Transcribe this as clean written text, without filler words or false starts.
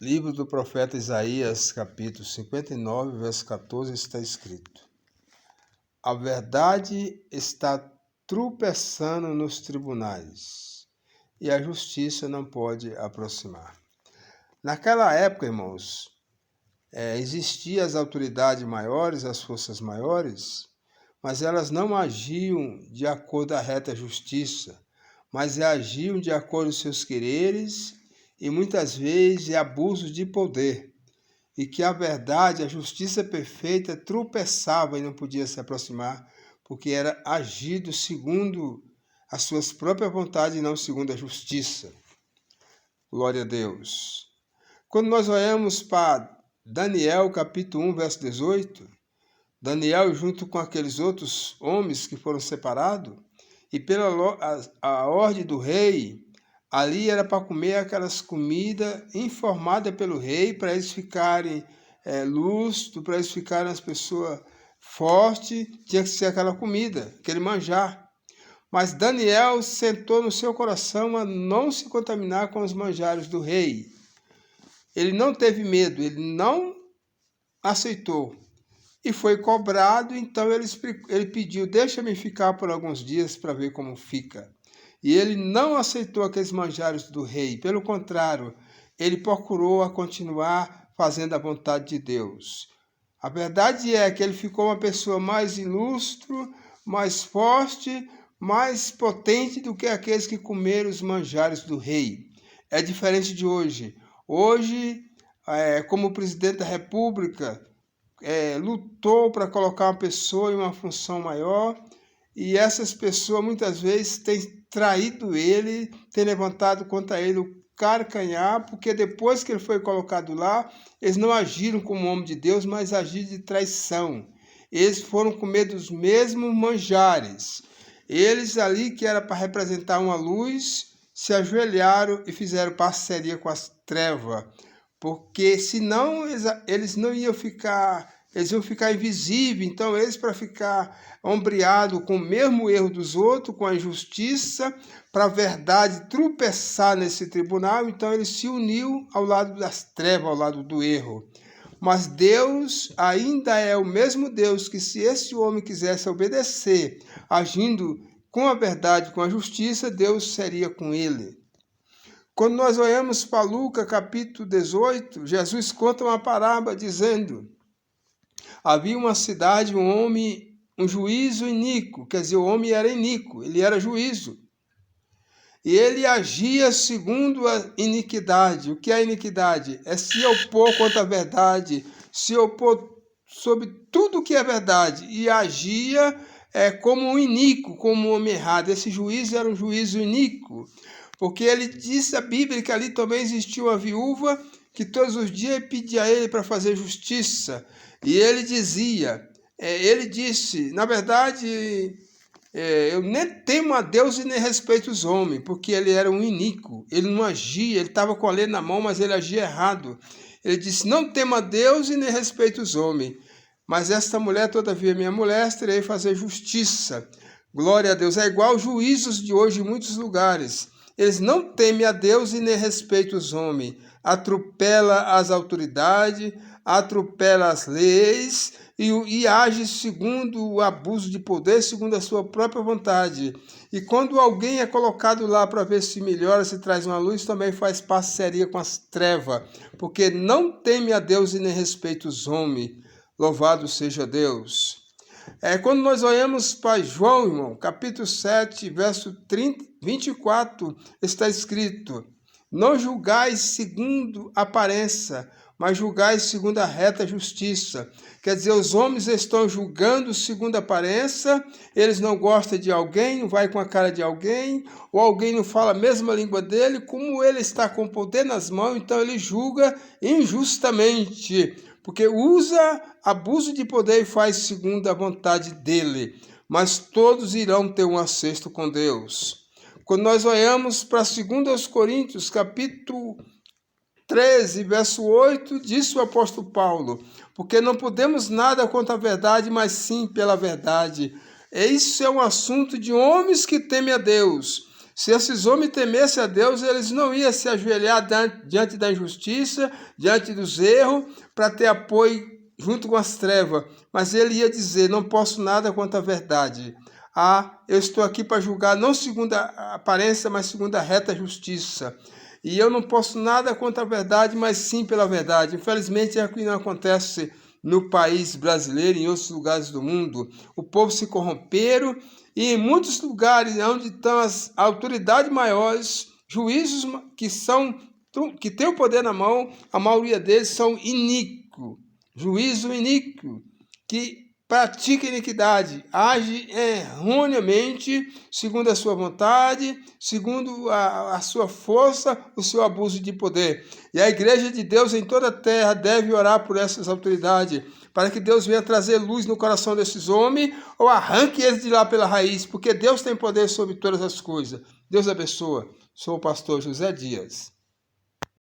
Livro do profeta Isaías, capítulo 59, verso 14, está escrito: A verdade está tropeçando nos tribunais, e a justiça não pode aproximar. Naquela época, irmãos, existiam as autoridades maiores, as forças maiores, mas elas não agiam de acordo à reta justiça, mas agiam de acordo com seus quereres e muitas vezes de abuso de poder, e que a verdade, a justiça perfeita tropeçava e não podia se aproximar, porque era agido segundo as suas próprias vontades e não segundo a justiça. Glória a Deus. Quando nós olhamos para Daniel, capítulo 1, verso 18, Daniel, junto com aqueles outros homens que foram separados, e pela a ordem do rei, ali era para comer aquelas comidas informadas pelo rei, para eles ficarem lustros, para eles ficarem as pessoas fortes, tinha que ser aquela comida, aquele manjar. Mas Daniel sentou no seu coração a não se contaminar com os manjares do rei. Ele não teve medo, ele não aceitou. E foi cobrado, então ele pediu, deixa-me ficar por alguns dias para ver como fica. E ele não aceitou aqueles manjares do rei, pelo contrário, ele procurou a continuar fazendo a vontade de Deus. A verdade é que ele ficou uma pessoa mais ilustre, mais forte, mais potente do que aqueles que comeram os manjares do rei. É diferente de hoje. Hoje, como o presidente da República, lutou para colocar uma pessoa em uma função maior, e essas pessoas muitas vezes têm traído ele, têm levantado contra ele o carcanhar, porque depois que ele foi colocado lá, eles não agiram como homem de Deus, mas agiram de traição. Eles foram comer dos mesmos manjares. Eles ali, que era para representar uma luz, se ajoelharam e fizeram parceria com as trevas, porque senão eles não iam ficar, eles iam ficar invisíveis. Então eles, para ficar ombreados com o mesmo erro dos outros, com a injustiça, para a verdade tropeçar nesse tribunal, então ele se uniu ao lado das trevas, ao lado do erro. Mas Deus ainda é o mesmo Deus que, se esse homem quisesse obedecer, agindo com a verdade, com a justiça, Deus seria com ele. Quando nós olhamos para Lucas, capítulo 18, Jesus conta uma parábola dizendo: havia uma cidade, um homem, um juízo iníquo, quer dizer, o homem era iníquo, ele era juízo. E ele agia segundo a iniquidade. O que é a iniquidade? É se opor contra a verdade, se opor sobre tudo que é verdade, e agia como um iníquo, como um homem errado. Esse juízo era um juízo iníquo, porque ele disse, a Bíblia, que ali também existia uma viúva que todos os dias pedia a ele para fazer justiça. E ele dizia, ele disse, na verdade, eu nem temo a Deus e nem respeito os homens, porque ele era um iníquo, ele não agia, ele estava com a lei na mão, mas ele agia errado. Ele disse, não temo a Deus e nem respeito os homens, mas esta mulher, todavia minha mulher, terei fazer justiça. Glória a Deus. É igual aos juízos de hoje em muitos lugares. Eles não temem a Deus e nem respeitam os homens. Atropela as autoridades, atropela as leis e age segundo o abuso de poder, segundo a sua própria vontade. E quando alguém é colocado lá para ver se melhora, se traz uma luz, também faz parceria com as trevas, porque não teme a Deus e nem respeita os homens. Louvado seja Deus. Quando nós olhamos para João, irmão, capítulo 7, verso 24, está escrito: não julgais segundo a aparência, mas julgais segundo a reta justiça. Quer dizer, os homens estão julgando segundo a aparência, eles não gostam de alguém, não vai com a cara de alguém, ou alguém não fala a mesma língua dele, como ele está com o poder nas mãos, então ele julga injustamente, porque usa abuso de poder e faz segundo a vontade dele. Mas todos irão ter um acerto com Deus. Quando nós olhamos para 2 Coríntios, capítulo 13, verso 8, disse o apóstolo Paulo: porque não podemos nada contra a verdade, mas sim pela verdade. Isso é um assunto de homens que temem a Deus. Se esses homens temessem a Deus, eles não iam se ajoelhar diante da injustiça, diante dos erros, para ter apoio junto com as trevas. Mas ele ia dizer, não posso nada contra a verdade. Eu estou aqui para julgar não segundo a aparência, mas segundo a reta justiça. E eu não posso nada contra a verdade, mas sim pela verdade. Infelizmente, é o que não acontece no país brasileiro e em outros lugares do mundo. O povo se corromperam e em muitos lugares onde estão as autoridades maiores, juízos que têm o poder na mão, a maioria deles são iníquos. Juízo iníquo, que pratica iniquidade, age erroneamente, segundo a sua vontade, segundo a sua força, o seu abuso de poder. E a igreja de Deus em toda a terra deve orar por essas autoridades, para que Deus venha trazer luz no coração desses homens, ou arranque eles de lá pela raiz, porque Deus tem poder sobre todas as coisas. Deus abençoa. Sou o pastor José Dias.